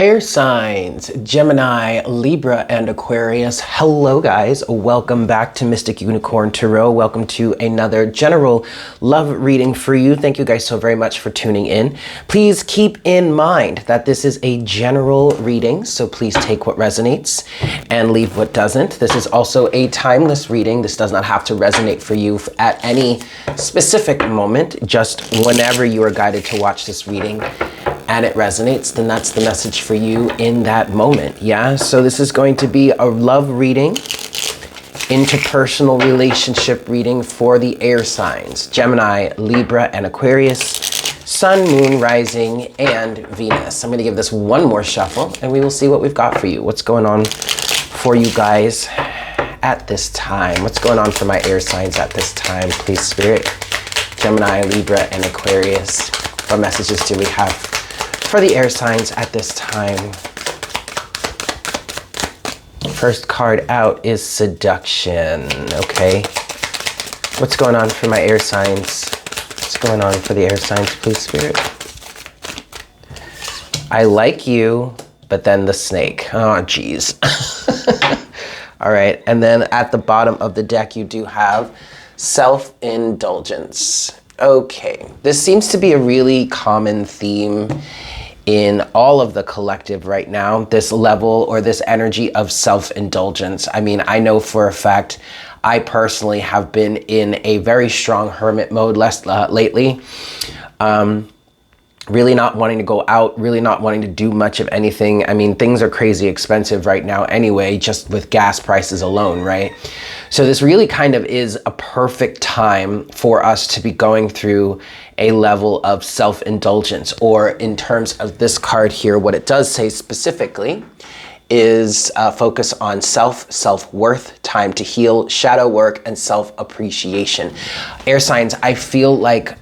Air signs, Gemini, Libra, and Aquarius. Hello guys, welcome back to Mystic Unicorn Tarot. Welcome to another general love reading for you. Thank you guys so very much for tuning in. Please keep in mind that this is a general reading, so please take what resonates and leave what doesn't. This is also a timeless reading. This does not have to resonate for you at any specific moment, just whenever you are guided to watch this reading and it resonates, then that's the message for you in that moment. Yeah, so this is going to be a love reading, interpersonal relationship reading for the air signs, Gemini, Libra, and Aquarius, Sun, Moon, Rising, and Venus. I'm going to give this one more shuffle and we will see what we've got for you. What's going on for you guys at this time? What's going on for my air signs at this time? Please, Spirit, Gemini, Libra, and Aquarius. What messages do we have for the air signs at this time? First card out is Seduction. Okay. What's going on for my air signs? What's going on for the air signs, please, Spirit? I like you, but then the snake. Oh, geez. All right. And then at the bottom of the deck, you do have self-indulgence. Okay. This seems to be a really common theme in all of the collective right now, this level or this energy of self-indulgence. I mean, I know for a fact, I personally have been in a very strong hermit mode lately. Really not wanting to go out, really not wanting to do much of anything. I mean, things are crazy expensive right now anyway, just with gas prices alone, right? So this really kind of is a perfect time for us to be going through a level of self-indulgence, or in terms of this card here, what it does say specifically is focus on self-worth, time to heal, shadow work, and self-appreciation. Air signs, I feel like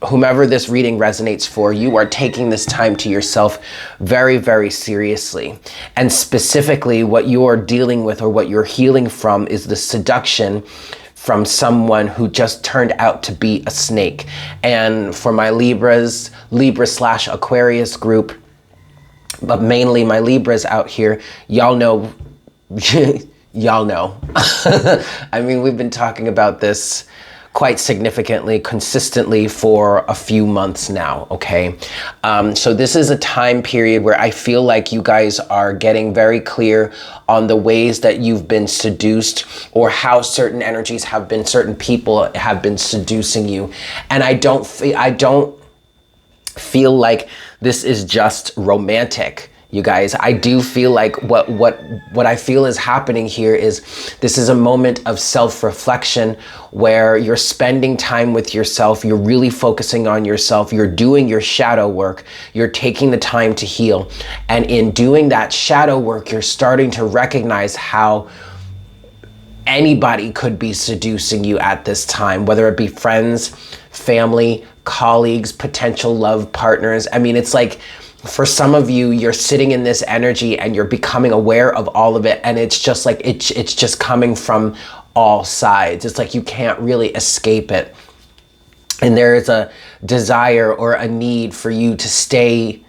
whomever this reading resonates for, you are taking this time to yourself very, very seriously. And specifically what you are dealing with or what you're healing from is the seduction from someone who just turned out to be a snake. And for my Libra/Aquarius group, but mainly my Libras out here, y'all know, y'all know. I mean, we've been talking about this quite significantly, consistently for a few months now, okay? So this is a time period where I feel like you guys are getting very clear on the ways that you've been seduced, or how certain energies have been, certain people have been seducing you. And I don't feel like this is just romantic. You guys, I do feel like what I feel is happening here is this is a moment of self-reflection where you're spending time with yourself, you're really focusing on yourself, you're doing your shadow work, you're taking the time to heal. And in doing that shadow work, you're starting to recognize how anybody could be seducing you at this time, whether it be friends, family, colleagues, potential love partners. I mean, it's like, for some of you, you're sitting in this energy and you're becoming aware of all of it. And it's just like, it's just coming from all sides. It's like you can't really escape it. And there is a desire or a need for you to stay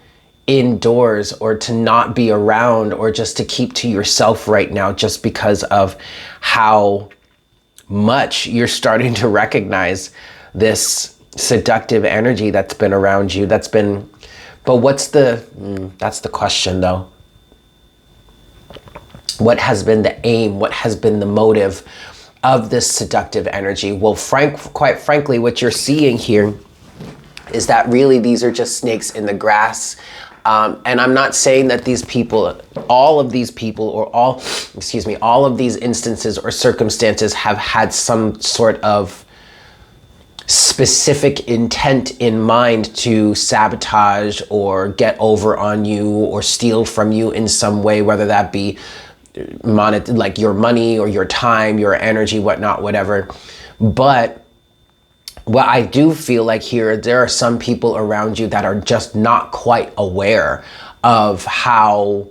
indoors, or to not be around, or just to keep to yourself right now, just because of how much you're starting to recognize this seductive energy that's been around you, but what's that's the question though. What has been the aim? What has been the motive of this seductive energy? Well, quite frankly, what you're seeing here is that really these are just snakes in the grass. And I'm not saying that these people, all of these people, or all of these instances or circumstances have had some sort of specific intent in mind to sabotage or get over on you or steal from you in some way, whether that be like your money or your time, your energy, whatnot, whatever. But what I do feel like here, there are some people around you that are just not quite aware of how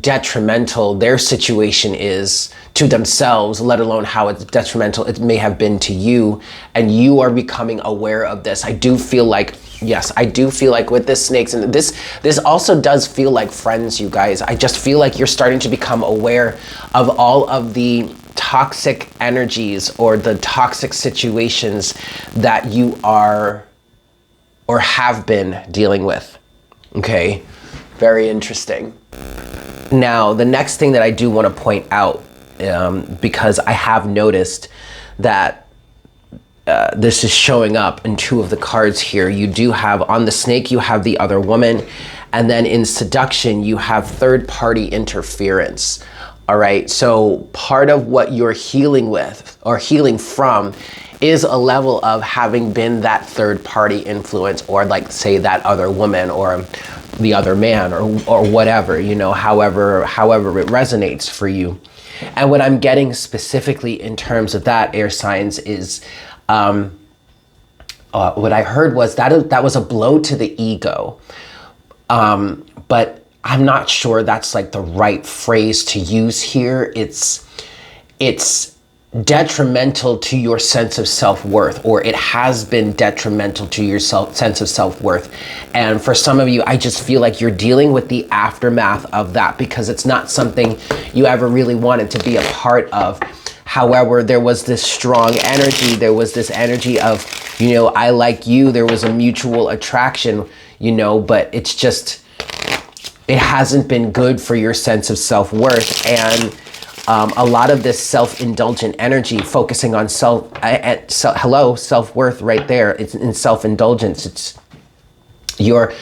detrimental their situation is to themselves, let alone how it's detrimental it may have been to you, and you are becoming aware of this. I do feel like Yes, I do feel like with this snakes, and this also does feel like friends, you guys. I just feel like you're starting to become aware of all of the toxic energies or the toxic situations that you are or have been dealing with. Okay, very interesting. Now, the next thing that I do want to point out, because I have noticed that this is showing up in two of the cards here. You do have, on the snake, you have the other woman, and then in seduction, you have third-party interference. All right, so part of what you're healing with or healing from is a level of having been that third-party influence, or like say that other woman or the other man or whatever, you know, however it resonates for you. And what I'm getting specifically in terms of that, air signs, is what I heard was that was a blow to the ego. But I'm not sure that's like the right phrase to use here. It's detrimental to your sense of self-worth, or it has been detrimental to your sense of self-worth. And for some of you, I just feel like you're dealing with the aftermath of that because it's not something you ever really wanted to be a part of. However, there was this strong energy. There was this energy of, you know, I like you. There was a mutual attraction, you know, but it's just, it hasn't been good for your sense of self-worth. And a lot of this self-indulgent energy, focusing on self-worth right there. It's in self-indulgence. You're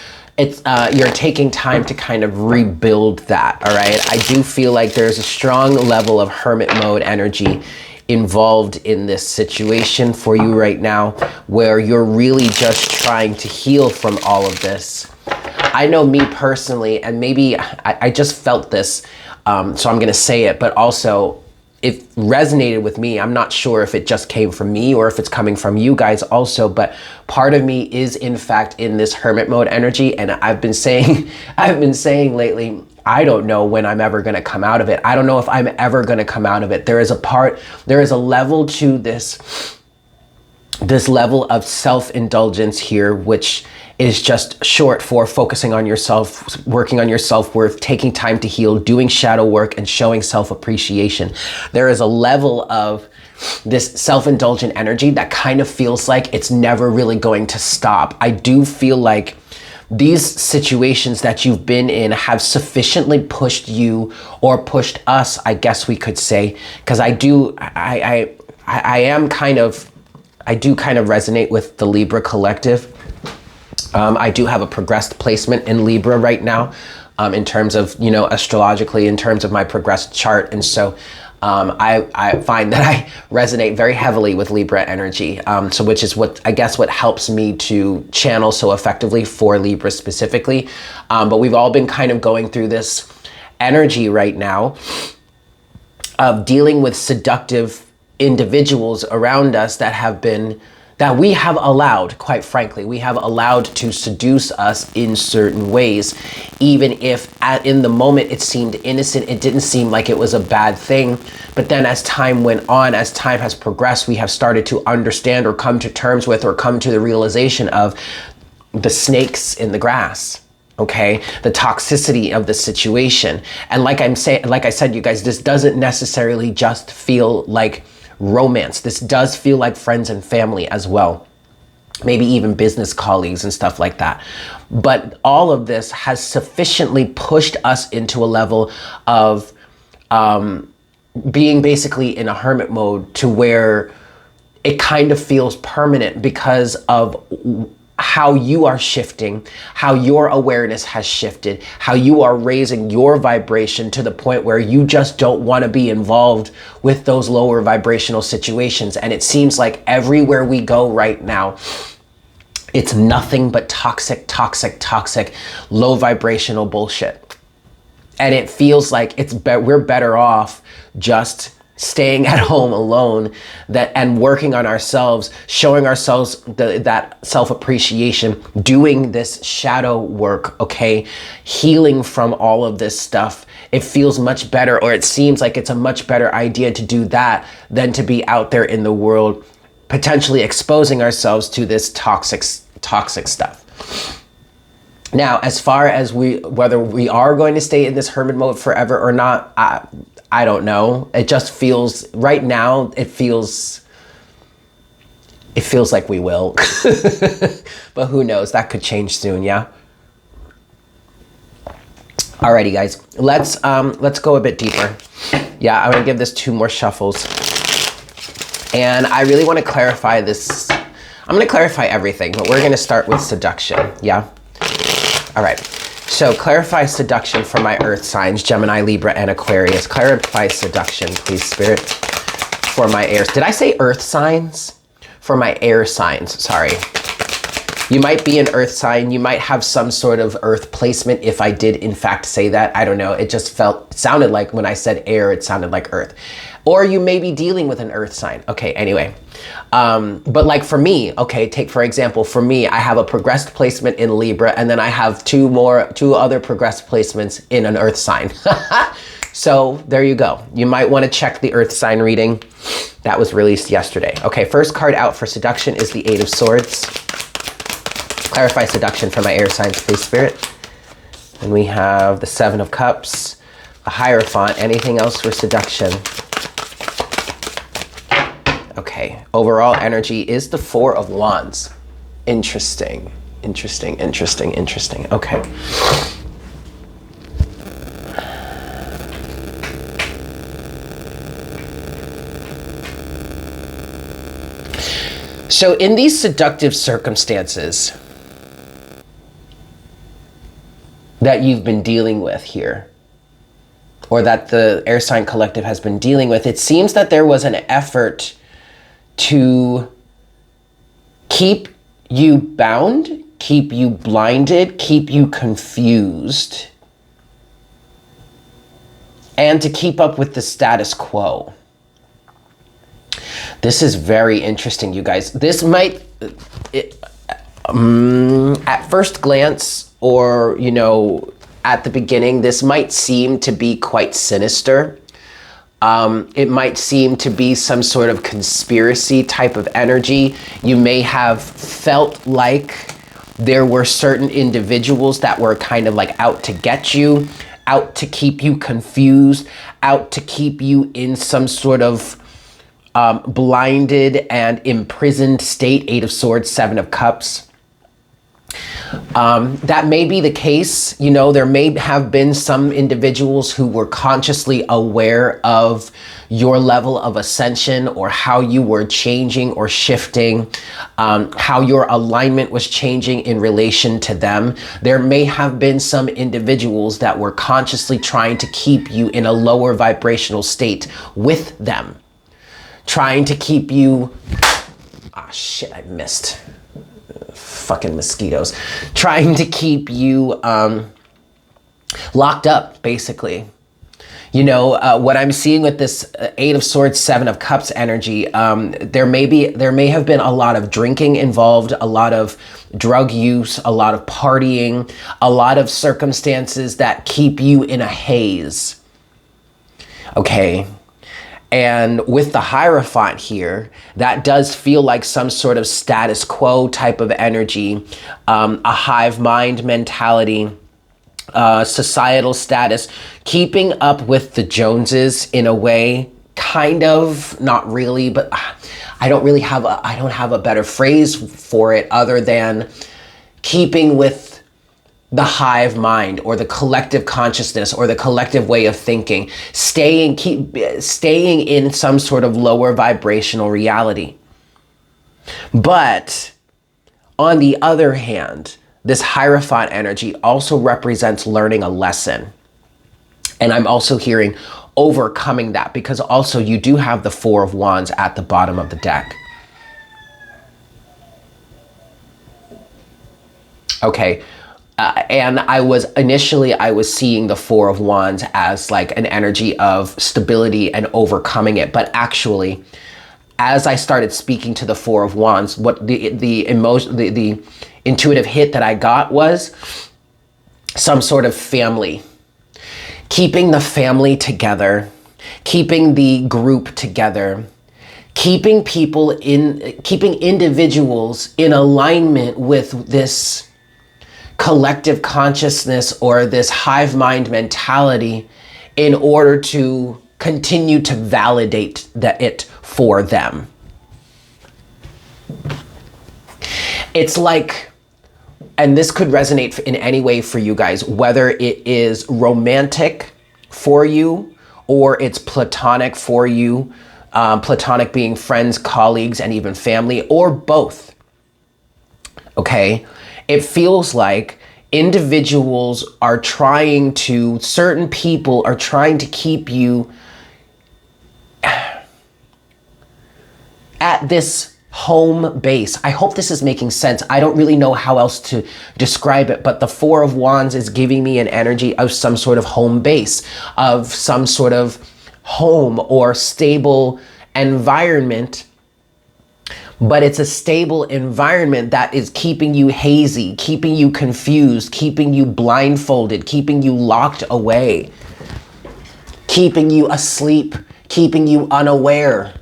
taking time to kind of rebuild that, all right? I do feel like there's a strong level of hermit mode energy involved in this situation for you right now, where you're really just trying to heal from all of this. I know me personally, and maybe I just felt this, so I'm gonna say it, but also it resonated with me. I'm not sure if it just came from me or if it's coming from you guys also, but part of me is in fact in this hermit mode energy. And I've been saying lately, I don't know when I'm ever gonna come out of it. I don't know if I'm ever gonna come out of it. There is a level to this level of self-indulgence here, which is just short for focusing on yourself, working on your self-worth, taking time to heal, doing shadow work, and showing self-appreciation. There is a level of this self-indulgent energy that kind of feels like it's never really going to stop. I do feel like these situations that you've been in have sufficiently pushed you, or pushed us, I guess we could say, because I do kind of resonate with the Libra collective. I do have a progressed placement in Libra right now, in terms of, you know, astrologically, in terms of my progressed chart. And so I find that I resonate very heavily with Libra energy. So which is what helps me to channel so effectively for Libra specifically. But we've all been kind of going through this energy right now of dealing with seductive individuals around us that we have allowed, quite frankly, we have allowed to seduce us in certain ways, even if in the moment it seemed innocent. It didn't seem like it was a bad thing. But then as time went on, as time has progressed, we have started to understand or come to terms with or come to the realization of the snakes in the grass. Okay, the toxicity of the situation. And like I said, you guys, this doesn't necessarily just feel like romance. This does feel like friends and family as well, maybe even business colleagues and stuff like that. But all of this has sufficiently pushed us into a level of being basically in a hermit mode, to where it kind of feels permanent because of how you are shifting, how your awareness has shifted, how you are raising your vibration to the point where you just don't want to be involved with those lower vibrational situations. And it seems like everywhere we go right now, it's nothing but toxic, low vibrational bullshit. And it feels like we're better off just staying at home alone, and working on ourselves, showing ourselves that self-appreciation, doing this shadow work, okay, healing from all of this stuff. It feels much better, or it seems like it's a much better idea to do that than to be out there in the world, potentially exposing ourselves to this toxic stuff. Now, as far as whether we are going to stay in this hermit mode forever or not, I don't know. It just feels, right now, it feels like we will. But who knows? That could change soon, yeah? Alrighty, guys. Let's go a bit deeper. Yeah, I'm gonna give this 2 more shuffles. And I really want to clarify this. I'm gonna clarify everything, but we're gonna start with seduction, yeah? All right, so clarify seduction for my earth signs, Gemini, Libra, and Aquarius. Clarify seduction, please, Spirit, for my airs. Did I say earth signs? For my air signs, sorry. You might be an earth sign. You might have some sort of earth placement if I did in fact say that. I don't know, it just sounded like when I said air, it sounded like earth. Or you may be dealing with an earth sign. Okay, anyway. But like for me, okay, take for example, for me, I have a progressed placement in Libra, and then I have 2 other progressed placements in an earth sign. So there you go. You might want to check the earth sign reading that was released yesterday. Okay, first card out for seduction is the 8 of Swords. Clarify seduction for my air signs, please, Spirit. And we have the 7 of Cups, a Hierophant. Anything else for seduction? Okay, overall energy is the 4 of Wands. Interesting, interesting, interesting, interesting. Okay. So in these seductive circumstances that you've been dealing with here, or that the air sign collective has been dealing with, it seems that there was an effort to keep you bound, keep you blinded, keep you confused, and to keep up with the status quo. This is very interesting, you guys. This might, at first glance, or, you know, at the beginning, this might seem to be quite sinister. It might seem to be some sort of conspiracy type of energy. You may have felt like there were certain individuals that were kind of like out to get you, out to keep you confused, out to keep you in some sort of blinded and imprisoned state. 8 of Swords, 7 of Cups. That may be the case. You know, there may have been some individuals who were consciously aware of your level of ascension, or how you were changing or shifting, how your alignment was changing in relation to them. There may have been some individuals that were consciously trying to keep you in a lower vibrational state with them, trying to keep you, ah, shit, I missed. Fucking mosquitoes. Trying to keep you locked up, basically. You know, what I'm seeing with this 8 of Swords, 7 of Cups energy, there may have been a lot of drinking involved, a lot of drug use, a lot of partying, a lot of circumstances that keep you in a haze. Okay. And with the Hierophant here, that does feel like some sort of status quo type of energy, a hive mind mentality, societal status, keeping up with the Joneses in a way, kind of, not really, but I don't have a better phrase for it other than keeping with the hive mind, or the collective consciousness, or the collective way of thinking, staying in some sort of lower vibrational reality. But on the other hand, this Hierophant energy also represents learning a lesson. And I'm also hearing overcoming that, because also you do have the 4 of Wands at the bottom of the deck. Okay. And I was seeing the 4 of Wands as like an energy of stability and overcoming it. But actually, as I started speaking to the 4 of Wands, what the intuitive hit that I got was some sort of family. Keeping the family together, keeping the group together, keeping individuals in alignment with this collective consciousness or this hive mind mentality in order to continue to validate it for them. It's like, and this could resonate in any way for you guys, whether it is romantic for you or it's platonic for you, platonic being friends, colleagues, and even family, or both. Okay? It feels like individuals are trying to, certain people are trying to keep you at this home base. I hope this is making sense. I don't really know how else to describe it, but the Four of Wands is giving me an energy of some sort of home base, of some sort of home or stable environment. But it's a stable environment that is keeping you hazy, keeping you confused, keeping you blindfolded, keeping you locked away, keeping you asleep, keeping you unaware.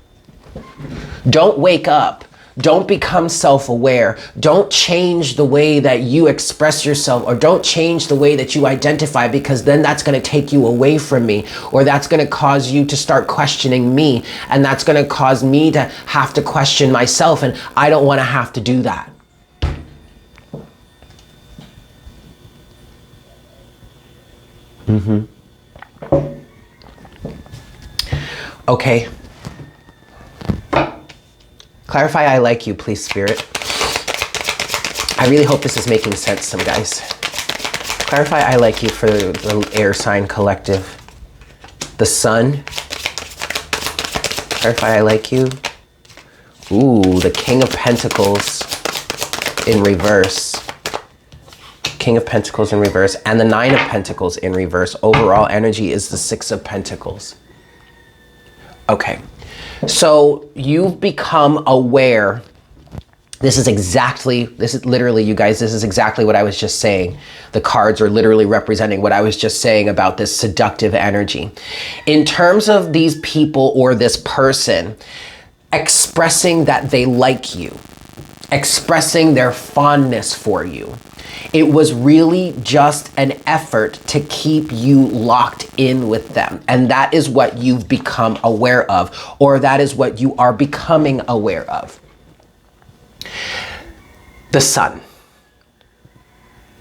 Don't wake up. Don't become self-aware. Don't change the way that you express yourself, or don't change the way that you identify, because then that's going to take you away from me, or that's going to cause you to start questioning me, and that's going to cause me to have to question myself, and I don't want to have to do that. Okay. Clarify I like you, please, Spirit. I really hope this is making sense, some guys. Clarify I like you for the air sign collective. The Sun. Clarify I like you. Ooh, the King of Pentacles in reverse. King of Pentacles in reverse, and the Nine of Pentacles in reverse. Overall energy is the Six of Pentacles. Okay. So you've become aware. This is literally, you guys, this is exactly what I was just saying. The cards are literally representing what I was just saying about this seductive energy. In terms of these people or this person expressing that they like you, expressing their fondness for you, it was really just an effort to keep you locked in with them. And that is what you've become aware of, or that is what you are becoming aware of. The Sun,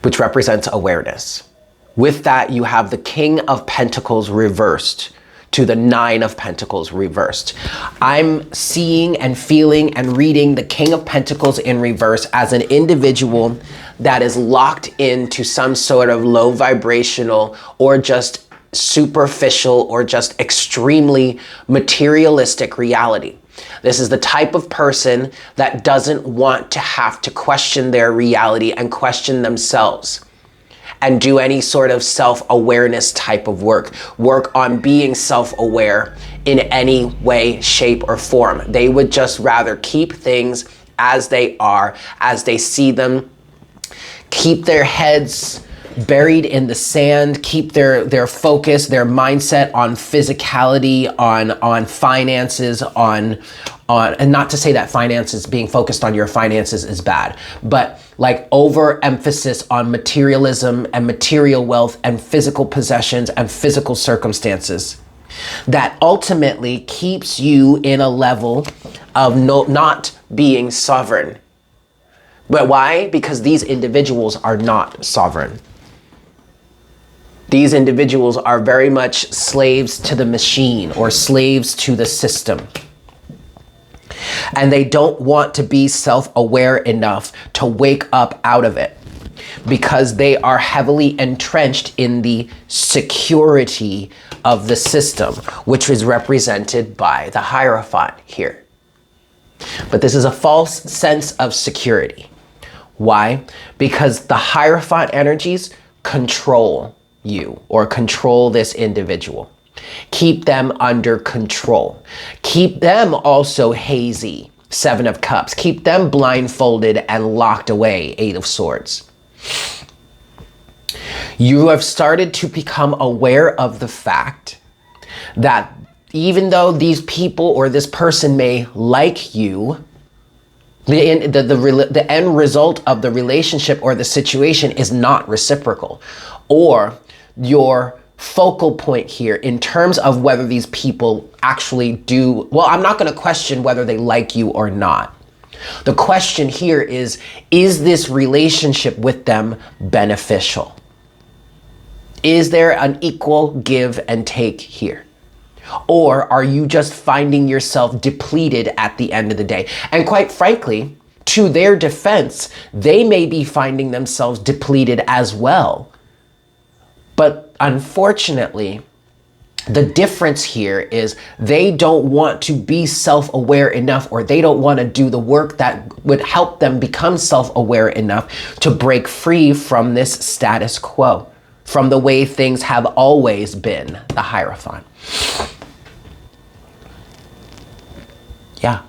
which represents awareness. With that, you have the King of Pentacles reversed to the Nine of Pentacles reversed. I'm seeing and feeling and reading the King of Pentacles in reverse as an individual that is locked into some sort of low vibrational or just superficial or just extremely materialistic reality. This is the type of person that doesn't want to have to question their reality and question themselves and do any sort of self-awareness type of work on being self-aware in any way, shape, or form. They would just rather keep things as they are, as they see them, keep their heads buried in the sand, keep their focus, their mindset on physicality, on finances, on and not to say that finances, being focused on your finances is bad, but like overemphasis on materialism and material wealth and physical possessions and physical circumstances that ultimately keeps you in a level of not being sovereign. But why? Because these individuals are not sovereign. These individuals are very much slaves to the machine or slaves to the system. And they don't want to be self-aware enough to wake up out of it because they are heavily entrenched in the security of the system, which is represented by the Hierophant here. But this is a false sense of security. Why? Because the Hierophant energies control you or control this individual. Keep them under control. Keep them also hazy, Seven of Cups. Keep them blindfolded and locked away, Eight of Swords. You have started to become aware of the fact that even though these people or this person may like you, The end result of the relationship or the situation is not reciprocal. Or your focal point here in terms of whether these people actually do, well, I'm not going to question whether they like you or not. The question here is this relationship with them beneficial? Is there an equal give and take here? Or are you just finding yourself depleted at the end of the day? And quite frankly, to their defense, they may be finding themselves depleted as well. But unfortunately, the difference here is they don't want to be self-aware enough, or they don't want to do the work that would help them become self-aware enough to break free from this status quo, from the way things have always been, the Hierophant. Yeah.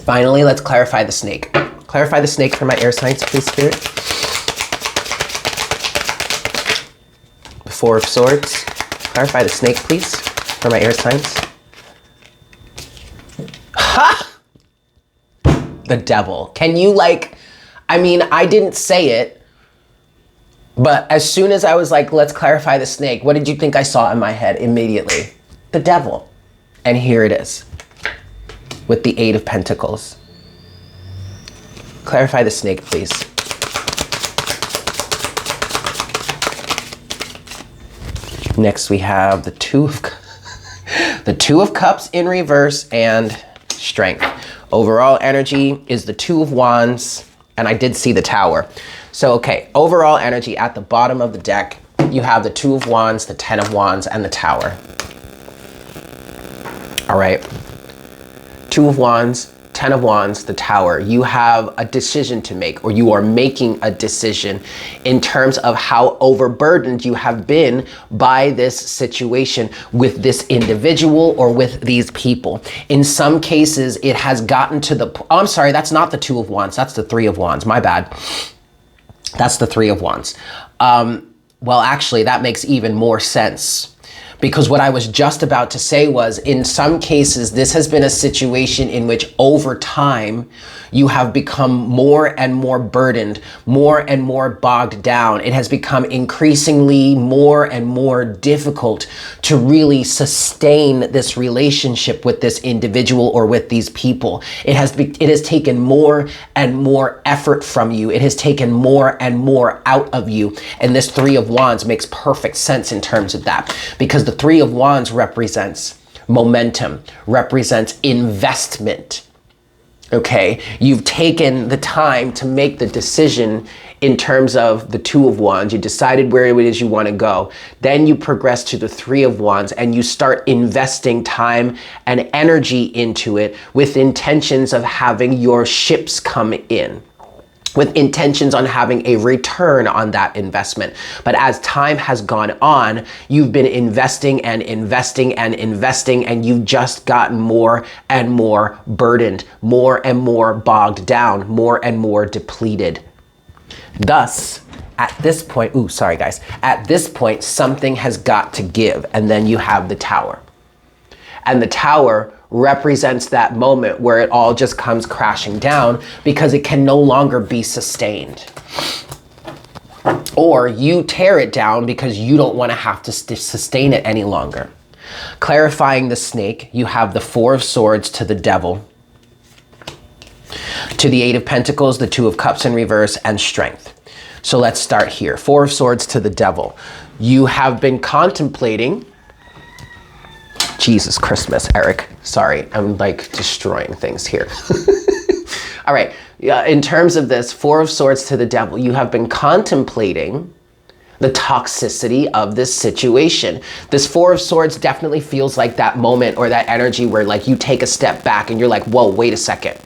Finally, let's clarify the snake. Clarify the snake for my air signs, please, Spirit. The Four of Swords. Clarify the snake, please, for my air signs. Ha! The Devil. Can you I mean, I didn't say it, but as soon as I was like, let's clarify the snake, what did you think I saw in my head immediately? The Devil. And here it is, with the Eight of Pentacles. Clarify the snake, please. Next, we have the Two of Cups in reverse and Strength. Overall energy is the Two of Wands, and I did see the Tower. So, okay, overall energy at the bottom of the deck, you have the Two of Wands, the Ten of Wands, and the Tower. All right. Two of Wands, Ten of Wands, the Tower. You have a decision to make, or you are making a decision in terms of how overburdened you have been by this situation with this individual or with these people. In some cases, it has gotten to the, oh, I'm sorry, that's not the Two of Wands. That's the Three of Wands. My bad. That's the Three of Wands. Well, actually, that makes even more sense. Because what I was just about to say was, in some cases, this has been a situation in which over time, you have become more and more burdened, more and more bogged down. It has become increasingly more and more difficult to really sustain this relationship with this individual or with these people. It has taken more and more effort from you. It has taken more and more out of you. And this Three of Wands makes perfect sense in terms of that, because the Three of Wands represents momentum, represents investment. Okay, you've taken the time to make the decision in terms of the Two of Wands. You decided where it is you want to go. Then you progress to the Three of Wands and you start investing time and energy into it with intentions of having your ships come in, with intentions on having a return on that investment. But as time has gone on, you've been investing and investing and investing, and you've just gotten more and more burdened, more and more bogged down, more and more depleted. Thus, at this point, at this point, something has got to give, and then you have the Tower. And the Tower represents that moment where it all just comes crashing down because it can no longer be sustained. Or you tear it down because you don't want to have to sustain it any longer. Clarifying the snake, you have the Four of Swords to the Devil, to the Eight of Pentacles, the Two of Cups in reverse, and Strength. So let's start here. Four of Swords to the Devil. You have been contemplating, Jesus Christmas, Eric. Sorry, I'm destroying things here. All right, in terms of this Four of Swords to the Devil, you have been contemplating the toxicity of this situation. This Four of Swords definitely feels like that moment or that energy where you take a step back and you're like, whoa, wait a second.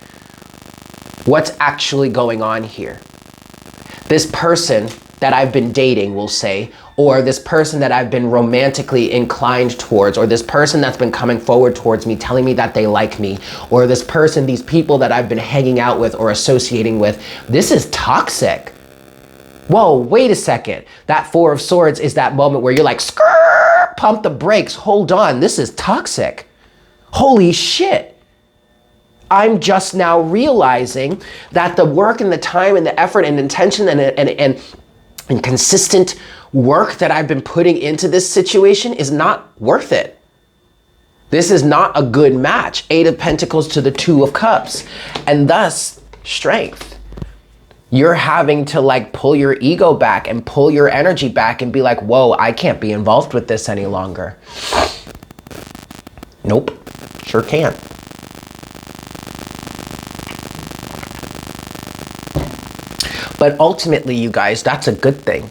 What's actually going on here? This person that I've been dating, we'll say, or this person that I've been romantically inclined towards, or this person that's been coming forward towards me, telling me that they like me, or this person, these people that I've been hanging out with or associating with, this is toxic. Whoa, wait a second. That Four of Swords is that moment where you're like, skrrr, pump the brakes, hold on, this is toxic. Holy shit. I'm just now realizing that the work and the time and the effort and intention and consistent work that I've been putting into this situation is not worth it. This is not a good match. 8 of Pentacles to the 2 of Cups, and thus strength. You're having to like pull your ego back and pull your energy back and be like, whoa, I can't be involved with this any longer. Nope, sure can't. But ultimately, you guys, that's a good thing.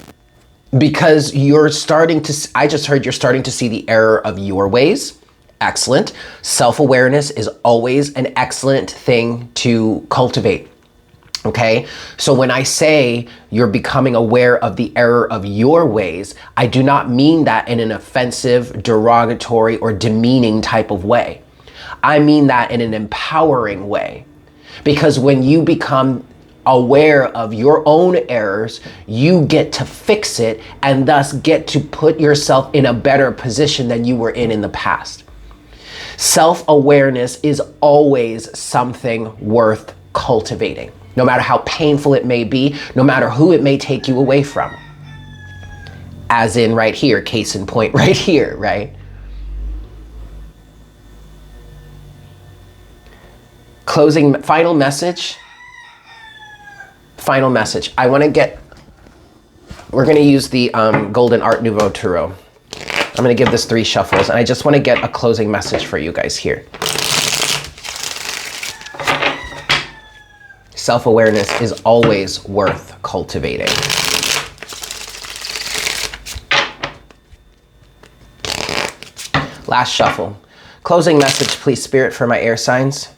Because you're starting to, I just heard you're starting to see the error of your ways. Excellent. Self-awareness is always an excellent thing to cultivate. Okay, so when I say you're becoming aware of the error of your ways, I do not mean that in an offensive, derogatory, or demeaning type of way. I mean that in an empowering way. Because when you become aware of your own errors, you get to fix it and thus get to put yourself in a better position than you were in the past. Self-awareness is always something worth cultivating. No matter how painful it may be, no matter who it may take you away from. As in right here, case in point right here, right? Closing, final message. Final message. I want to get, we're going to use the Golden Art Nouveau Tarot. I'm going to give this 3 shuffles, and I just want to get a closing message for you guys here. Self-awareness is always worth cultivating. Last shuffle. Closing message, please, Spirit, for my air signs.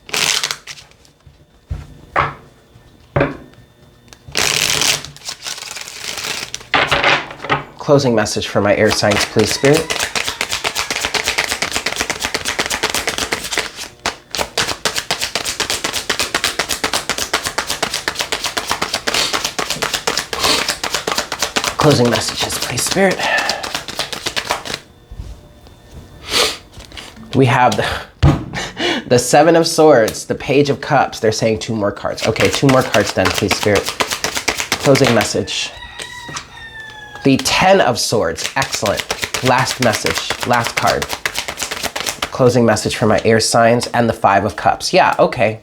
Closing message for my air signs, please, Spirit. Closing messages, please, Spirit. We have the 7 of Swords, the Page of Cups. They're saying 2 more cards. Okay, 2 more cards then, please, Spirit. Closing message. The 10 of Swords. Excellent. Last message. Last card. Closing message for my air signs, and the 5 of Cups. Yeah, okay.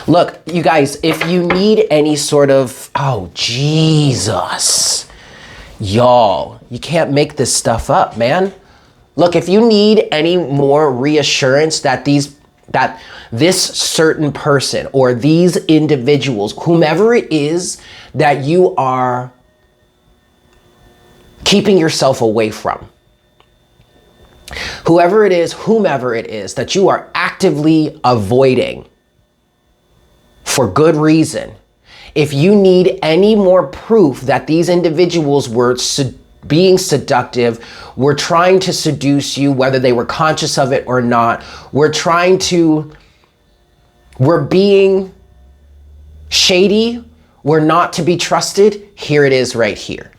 Look, you guys, if you need any sort of, oh, Jesus. Y'all, you can't make this stuff up, man. Look, if you need any more reassurance that this certain person or these individuals, whomever it is that you are keeping yourself away from, whomever it is that you are actively avoiding for good reason, if you need any more proof that these individuals were being seductive, were trying to seduce you, whether they were conscious of it or not, were being shady, were not to be trusted, here it is right here.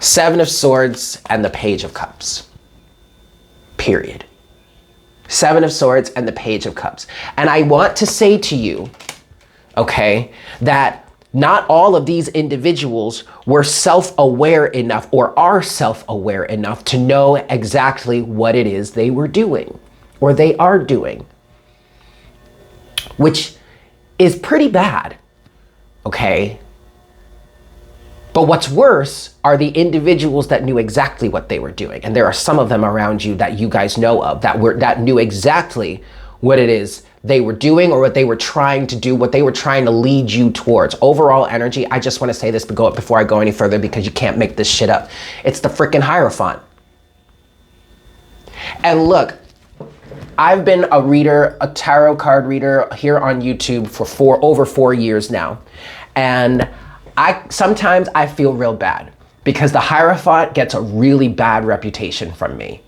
7 of Swords and the Page of Cups. Period. 7 of Swords and the Page of Cups. And I want to say to you, okay, that not all of these individuals were self-aware enough or are self-aware enough to know exactly what it is they were doing or they are doing, which is pretty bad, okay? But what's worse are the individuals that knew exactly what they were doing. And there are some of them around you that you guys know of that knew exactly what it is they were doing or what they were trying to do, what they were trying to lead you towards. Overall energy, I just want to say this before I go any further because you can't make this shit up. It's the freaking Hierophant. And look, I've been a reader, a tarot card reader here on YouTube for over 4 years now. And sometimes I feel real bad because the Hierophant gets a really bad reputation from me.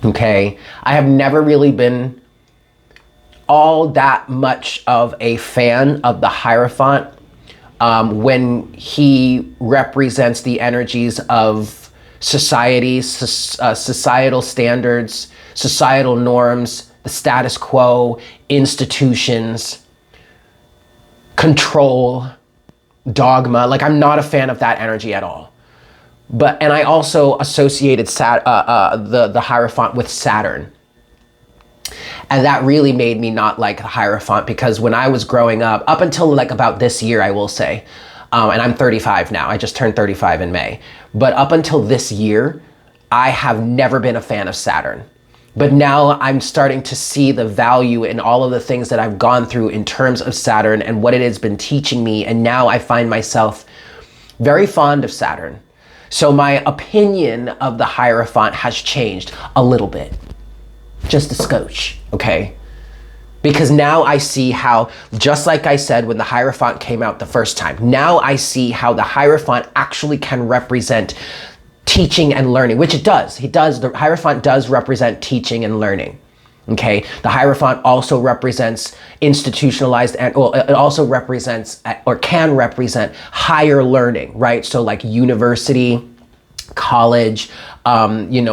Okay, I have never really been all that much of a fan of the Hierophant when he represents the energies of society, societal standards, societal norms, the status quo, institutions, control, dogma. Like, I'm not a fan of that energy at all. And I also associated the Hierophant with Saturn. And that really made me not like the Hierophant, because when I was growing up until like about this year, I will say, and I'm 35 now, I just turned 35 in May. But up until this year, I have never been a fan of Saturn. But now I'm starting to see the value in all of the things that I've gone through in terms of Saturn and what it has been teaching me. And now I find myself very fond of Saturn. So my opinion of the Hierophant has changed a little bit, just a skosh, okay? Because now I see how, just like I said when the Hierophant came out the first time, now I see how the Hierophant actually can represent teaching and learning, which it does. The Hierophant does represent teaching and learning. Okay, the Hierophant also represents institutionalized, and well, it also represents or can represent higher learning, right? So like university, college,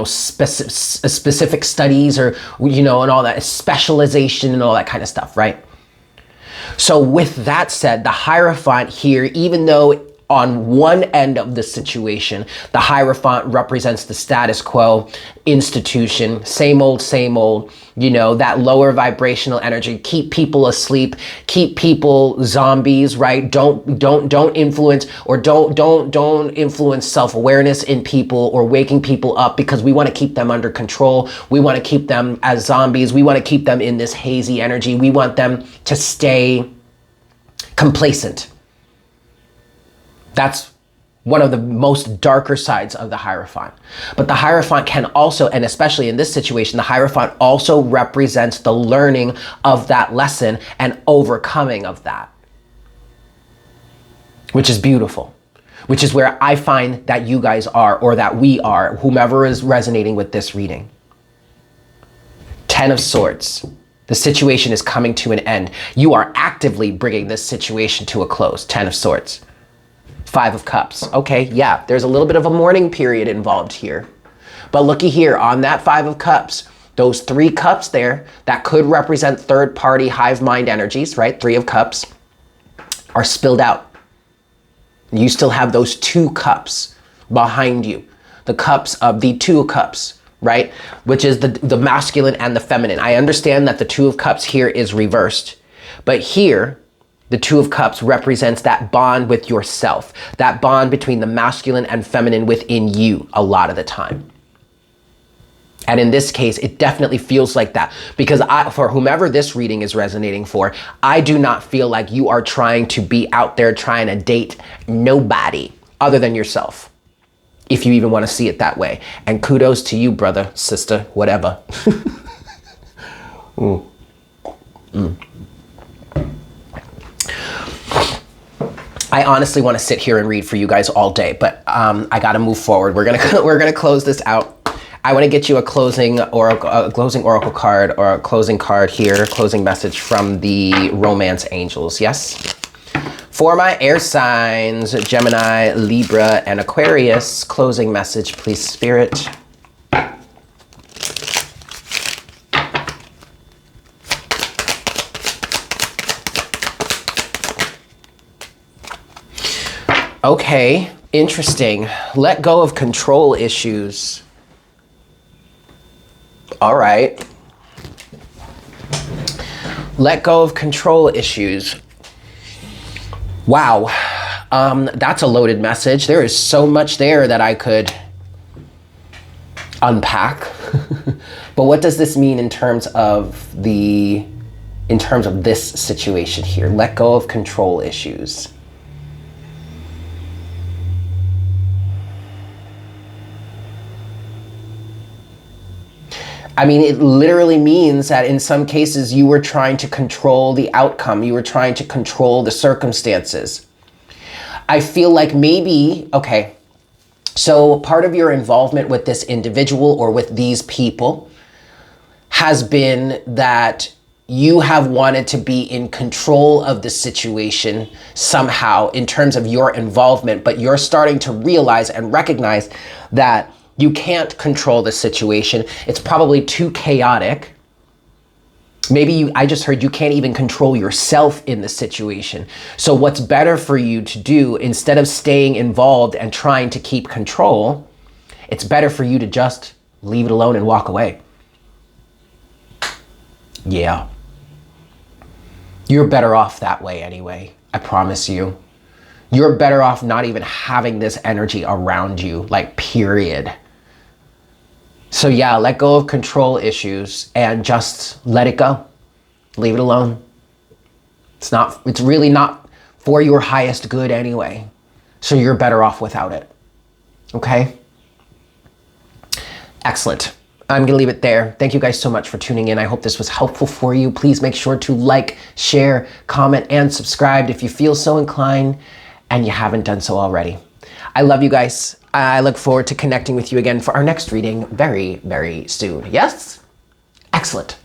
specific studies, or, and all that, specialization and all that kind of stuff, right? So with that said, the Hierophant here, even though on one end of the situation, the Hierophant represents the status quo, institution, same old, that lower vibrational energy, keep people asleep, keep people zombies, right? Don't influence, or don't influence self-awareness in people or waking people up, because we want to keep them under control. We want to keep them as zombies. We want to keep them in this hazy energy. We want them to stay complacent. That's one of the most darker sides of the Hierophant. But the Hierophant can also, and especially in this situation, the Hierophant also represents the learning of that lesson and overcoming of that, which is beautiful, which is where I find that you guys are, or that we are, whomever is resonating with this reading. 10 of Swords. The situation is coming to an end. You are actively bringing this situation to a close. 10 of Swords. 5 of Cups. Okay, yeah, there's a little bit of a mourning period involved here. But looky here, on that 5 of Cups, those 3 cups there, that could represent third-party hive mind energies, right? 3 of Cups are spilled out. You still have those 2 cups behind you. The cups of the 2 cups, right? Which is the masculine and the feminine. I understand that the 2 of Cups here is reversed, but here, the 2 of Cups represents that bond with yourself, that bond between the masculine and feminine within you a lot of the time. And in this case, it definitely feels like that, because for whomever this reading is resonating for, I do not feel like you are trying to be out there trying to date nobody other than yourself, if you even want to see it that way. And kudos to you, brother, sister, whatever. I honestly want to sit here and read for you guys all day, but I got to move forward. We're gonna close this out. I want to get you a closing oracle card, or a closing card here, closing message from the Romance Angels. Yes, for my air signs, Gemini, Libra, and Aquarius. Closing message, please, Spirit. Okay, interesting. Let go of control issues. All right. Let go of control issues. Wow. That's a loaded message. There is so much there that I could unpack. But what does this mean in terms of this situation here? Let go of control issues. I mean, it literally means that in some cases you were trying to control the outcome. You were trying to control the circumstances. I feel like maybe, okay, so part of your involvement with this individual or with these people has been that you have wanted to be in control of the situation somehow in terms of your involvement, but you're starting to realize and recognize that You can't control the situation. It's probably too chaotic. Maybe I just heard you can't even control yourself in the situation. So what's better for you to do, instead of staying involved and trying to keep control, it's better for you to just leave it alone and walk away. Yeah. You're better off that way anyway. I promise you. You're better off not even having this energy around you, like, period. So yeah, let go of control issues and just let it go. Leave it alone. It's really not for your highest good anyway. So you're better off without it. Okay? Excellent. I'm gonna leave it there. Thank you guys so much for tuning in. I hope this was helpful for you. Please make sure to like, share, comment, and subscribe if you feel so inclined and you haven't done so already. I love you guys. I look forward to connecting with you again for our next reading very, very soon. Yes? Excellent.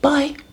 Bye.